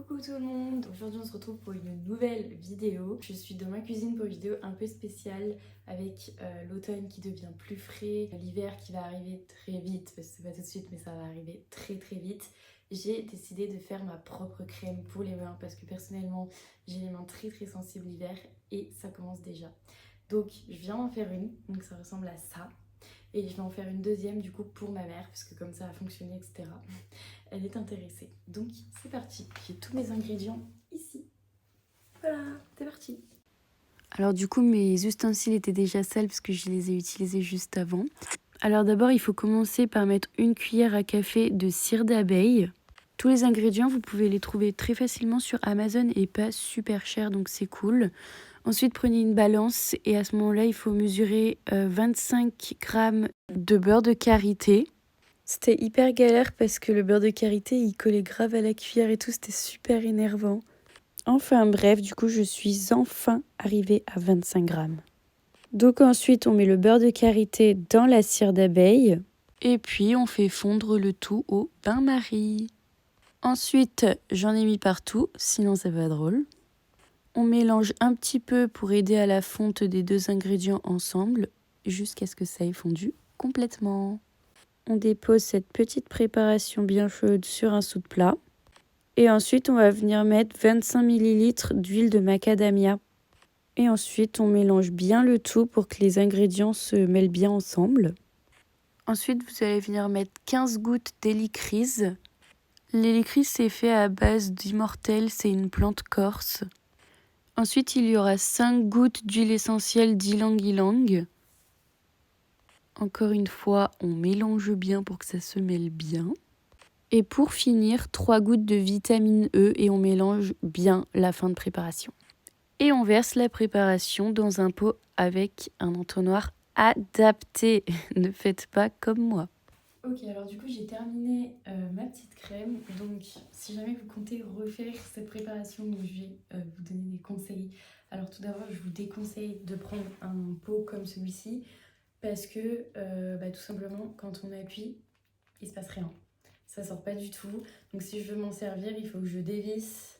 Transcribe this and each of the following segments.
Coucou tout le monde, aujourd'hui on se retrouve pour une nouvelle vidéo. Je suis dans ma cuisine pour une vidéo un peu spéciale avec l'automne qui devient plus frais, l'hiver qui va arriver très vite, parce que c'est pas tout de suite mais ça va arriver très vite. J'ai décidé de faire ma propre crème pour les mains parce que personnellement j'ai les mains très sensibles l'hiver et ça commence déjà. Donc je viens d'en faire une, donc ça ressemble à ça. Et je vais en faire une deuxième du coup pour ma mère parce que comme ça a fonctionné, etc. Elle est intéressée. Donc c'est parti, j'ai tous mes ingrédients ici. Voilà, c'est parti. Alors du coup mes ustensiles étaient déjà sales parce que je les ai utilisés juste avant. Alors d'abord il faut commencer par mettre une cuillère à café de cire d'abeille. Tous les ingrédients vous pouvez les trouver très facilement sur Amazon et pas super cher donc c'est cool. Ensuite, prenez une balance et à ce moment-là, il faut mesurer 25 grammes de beurre de karité. C'était hyper galère parce que le beurre de karité, il collait grave à la cuillère et tout, c'était super énervant. Enfin bref, du coup, je suis enfin arrivée à 25 grammes. Donc ensuite, on met le beurre de karité dans la cire d'abeille et puis on fait fondre le tout au bain-marie. Ensuite, j'en ai mis partout, sinon ça va être drôle. On mélange un petit peu pour aider à la fonte des deux ingrédients ensemble jusqu'à ce que ça ait fondu complètement. On dépose cette petite préparation bien chaude sur un sous-de-plat. Et ensuite, on va venir mettre 25 ml d'huile de macadamia. Et ensuite, on mélange bien le tout pour que les ingrédients se mêlent bien ensemble. Ensuite, vous allez venir mettre 15 gouttes d'hélicryse. L'hélicryse, c'est fait à base d'immortelle, c'est une plante corse. Ensuite, il y aura 5 gouttes d'huile essentielle d'ylang-ylang. Encore une fois, on mélange bien pour que ça se mêle bien. Et pour finir, 3 gouttes de vitamine E et on mélange bien la fin de préparation. Et on verse la préparation dans un pot avec un entonnoir adapté. Ne faites pas comme moi. Ok, alors du coup j'ai terminé ma petite crème, donc si jamais vous comptez refaire cette préparation, je vais vous donner des conseils. Alors tout d'abord je vous déconseille de prendre un pot comme celui-ci parce que tout simplement quand on appuie, il se passe rien. Ça sort pas du tout, donc si je veux m'en servir il faut que je dévisse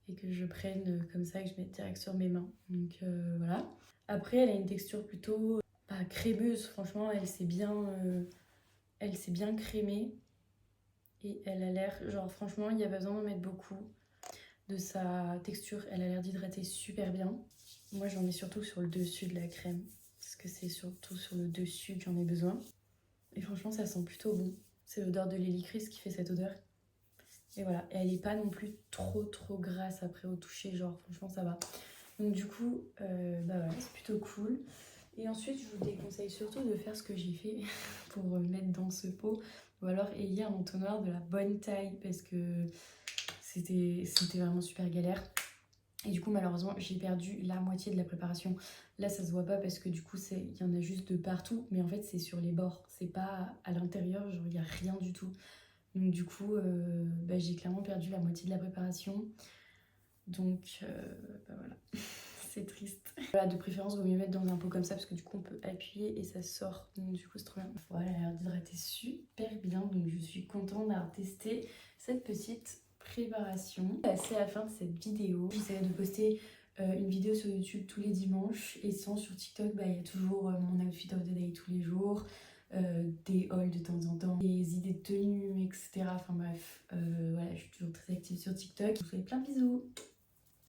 et que je prenne comme ça et que je mette direct sur mes mains. Donc voilà. Après elle a une texture plutôt crémeuse, franchement elle s'est bien crémée et elle a l'air, genre franchement il n'y a pas besoin d'en mettre beaucoup. De sa texture, elle a l'air d'hydrater super bien. Moi j'en mets surtout sur le dessus de la crème parce que c'est surtout sur le dessus que j'en ai besoin. Et franchement ça sent plutôt bon. C'est l'odeur de l'hélicryse qui fait cette odeur. Et voilà, et elle n'est pas non plus trop grasse après au toucher, genre franchement ça va. Donc du coup, voilà, c'est plutôt cool. Et ensuite, je vous déconseille surtout de faire ce que j'ai fait pour mettre dans ce pot. Ou alors ayez un entonnoir de la bonne taille parce que c'était vraiment super galère. Et du coup, malheureusement, j'ai perdu la moitié de la préparation. Là, ça se voit pas parce que du coup, il y en a juste de partout. Mais en fait, c'est sur les bords. C'est pas à l'intérieur, genre il n'y a rien du tout. Donc du coup, j'ai clairement perdu la moitié de la préparation. Donc voilà, c'est triste. Voilà, de préférence, il vaut mieux mettre dans un pot comme ça parce que du coup on peut appuyer et ça sort. Donc du coup c'est trop bien. Voilà, elle a l'air d'hydrater super bien, donc je suis contente d'avoir testé cette petite préparation. C'est la fin de cette vidéo. J'essaie de poster une vidéo sur YouTube tous les dimanches et sinon sur TikTok, il y a toujours mon outfit of the day tous les jours. Des hauls de temps en temps, des idées de tenue, etc. Enfin bref, voilà, je suis toujours très active sur TikTok. Je vous fais plein de bisous.